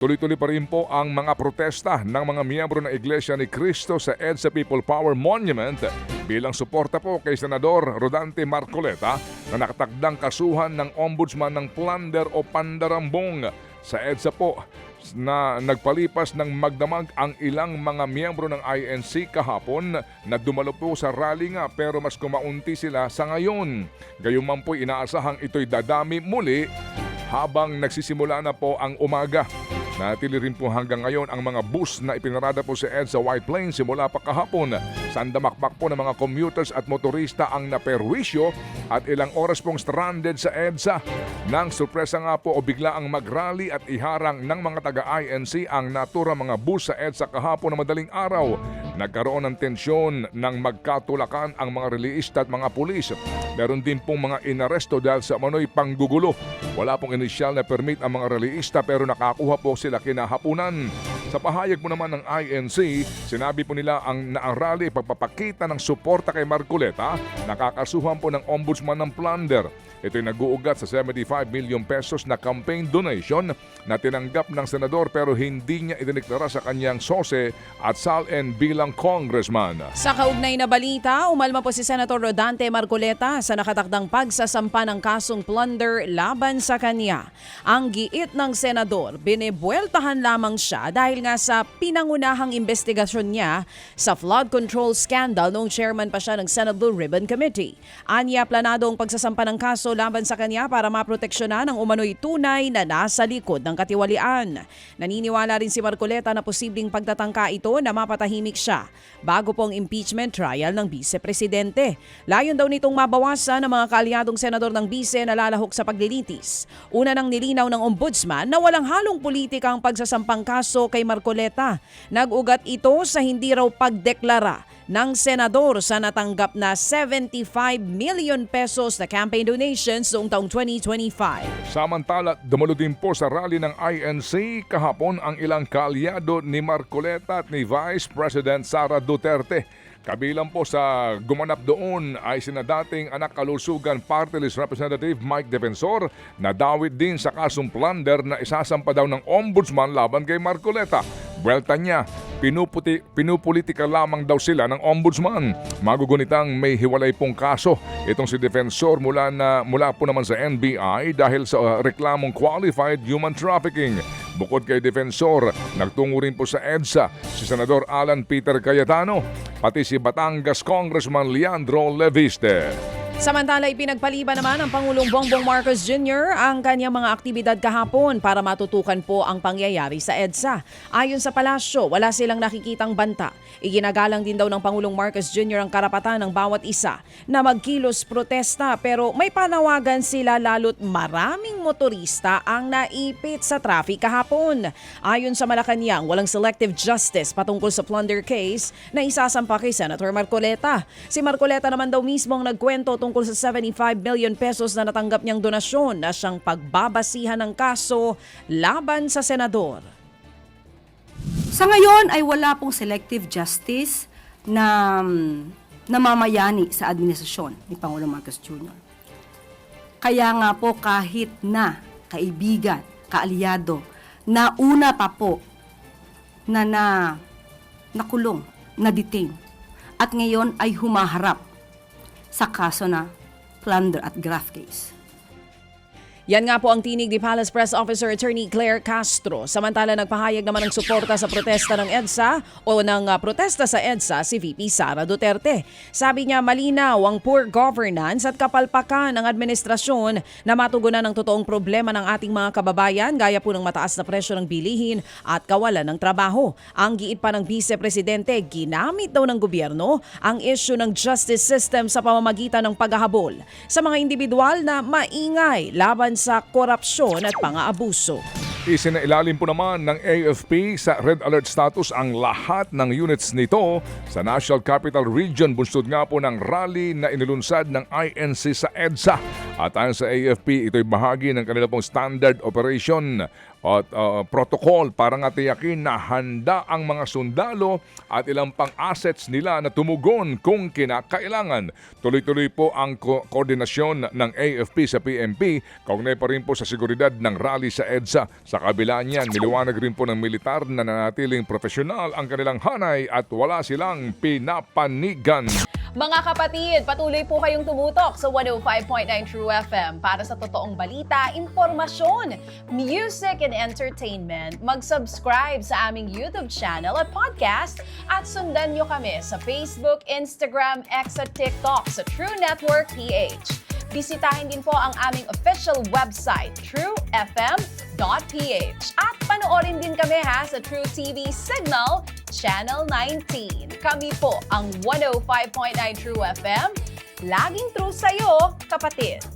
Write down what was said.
Tuloy-tuloy pa rin po ang mga protesta ng mga miyembro ng Iglesia ni Cristo sa EDSA People Power Monument bilang suporta po kay Senador Rodante Marcoleta na nakatagdang kasuhan ng Ombudsman ng plunder o pandarambong. Sa EDSA po na nagpalipas ng magdamag ang ilang mga miyembro ng INC kahapon na dumalo po sa rally nga pero mas kumaunti sila sa ngayon. Gayunman po inaasahang ito'y dadami muli habang nagsisimula na po ang umaga. Natili rin po hanggang ngayon ang mga bus na ipinarada po sa EDSA White Plains simula pa kahapon. Sandamakmak po ng mga commuters at motorista ang naperwisyo at ilang oras pong stranded sa EDSA. Nang sorpresa nga po o bigla ang mag-rally at iharang ng mga taga-INC ang natura mga bus sa EDSA kahapon na madaling araw. Nagkaroon ng tensyon nang magkatulakan ang mga relihista at mga pulis. Meron din pong mga inaresto dahil sa manoy panggugulo. Wala pong inisyal na permit ang mga relihista pero nakakuha po sila kinahapunan. Sa pahayag mo naman ng INC, sinabi po nila ang rally pagpapakita ng suporta kay Marcoleta, nakakasuhan po ng Ombudsman ng plunder. Ito'y nag-uugat sa 75 million pesos na campaign donation na tinanggap ng senador pero hindi niya idineklara sa kanyang sose at salin bilang congressman. Sa kaugnay na balita, umalma po si Senator Rodante Marcoleta sa nakatakdang pagsasampa ng kasong plunder laban sa kanya. Ang giit ng senador, binibueltahan lamang siya dahil nga sa pinangunahang investigasyon niya sa flood control scandal noong chairman pa siya ng Senate Blue Ribbon Committee. Anya, planado ang pagsasampa ng kaso laban sa kanya para maproteksyonan ang umano'y tunay na nasa likod ng katiwalian. Naniniwala rin si Marcoleta na posibleng pagtatangka ito na mapatahimik siya bago pong impeachment trial ng vice-presidente. Layon daw nitong mabawasan ang mga kaalyadong senador ng bise na lalahok sa paglilitis. Una nang nilinaw ng ombudsman na walang halong politika ang pagsasampang kaso kay Marcoleta. Nag-ugat ito sa hindi raw pagdeklara ng senador sa natanggap na 75 million pesos na campaign donations noong taong 2025. Samantala, dumalo din po sa rally ng INC kahapon ang ilang kaalyado ni Marcoleta at ni Vice President Sara Duterte. Kabilang po sa gumanap doon ay sina dating anak kalusugan Party List Representative Mike Defensor na dawit din sa kasong plunder na isasampa daw ng ombudsman laban kay Marcoleta. Buwelta niya, pinupolitika lamang daw sila ng ombudsman. Magugunitang may hiwalay pong kaso. Itong si Defensor mula po naman sa NBI dahil sa reklamong qualified human trafficking. Bukod kay Defensor, nagtungo rin po sa EDSA si Senador Alan Peter Cayetano, pati si Batangas Congressman Leandro Leviste. Samantala, ipinagpaliban naman ng Pangulong Bongbong Marcos Jr. ang kanyang mga aktibidad kahapon para matutukan po ang pangyayari sa EDSA. Ayon sa palasyo, wala silang nakikitang banta. Iginagalang din daw ng Pangulong Marcos Jr. ang karapatan ng bawat isa na magkilos protesta pero may panawagan sila lalo't maraming motorista ang naipit sa traffic kahapon. Ayon sa Malacanang, walang selective justice patungkol sa plunder case na isasampa kay Senator Marcoleta. Si Marcoleta naman daw mismo ang nagkwento tungkol sa 75 million pesos na natanggap niyang donasyon na siyang pagbabasihan ng kaso laban sa senador. Sa ngayon ay wala pong selective justice na namamayani sa administrasyon ni Pangulong Marcos Jr. Kaya nga po kahit na kaibigan, kaalyado, na una pa po na nakulong, na-detain, at ngayon ay humaharap sa kaso na plunder at graft case. Yan nga po ang tinig ni Palace Press Officer Attorney Claire Castro. Samantala, nagpahayag naman ng suporta sa protesta ng EDSA o ng protesta sa EDSA si VP Sara Duterte. Sabi niya, malinaw ang poor governance at kapalpakan ng administrasyon na matugunan ng totoong problema ng ating mga kababayan gaya po ng mataas na presyo ng bilihin at kawalan ng trabaho. Ang giit pa ng Vice Presidente, ginamit daw ng gobyerno ang issue ng justice system sa pamamagitan ng paghahabol sa mga individual na maingay laban sa korupsyon at pang-aabuso. Isinailalim po naman ng AFP sa Red Alert status ang lahat ng units nito sa National Capital Region. Bunsod nga po ng rally na inilunsad ng INC sa EDSA. At ayon sa AFP, ito'y bahagi ng kanila pong standard operation at protocol para nga tiyakin na handa ang mga sundalo at ilang pang assets nila na tumugon kung kinakailangan. Tuloy-tuloy po ang koordinasyon ng AFP sa PNP, kaugnay pa rin po sa seguridad ng rally sa EDSA. Sa kabila niyan, niliwanag rin po ng militar na nanatiling profesional ang kanilang hanay at wala silang pinapanigan. Mga kapatid, patuloy po kayong tumutok sa 105.9 True FM para sa totoong balita, impormasyon, music and entertainment. Mag-subscribe sa aming YouTube channel at podcast at sundan nyo kami sa Facebook, Instagram, X at TikTok sa True Network PH. Bisitahin din po ang aming official website, truefm.ph. At panoorin din kami sa True TV Signal, Channel 19. Kami po ang 105.9 True FM. Laging true sa'yo, kapatid.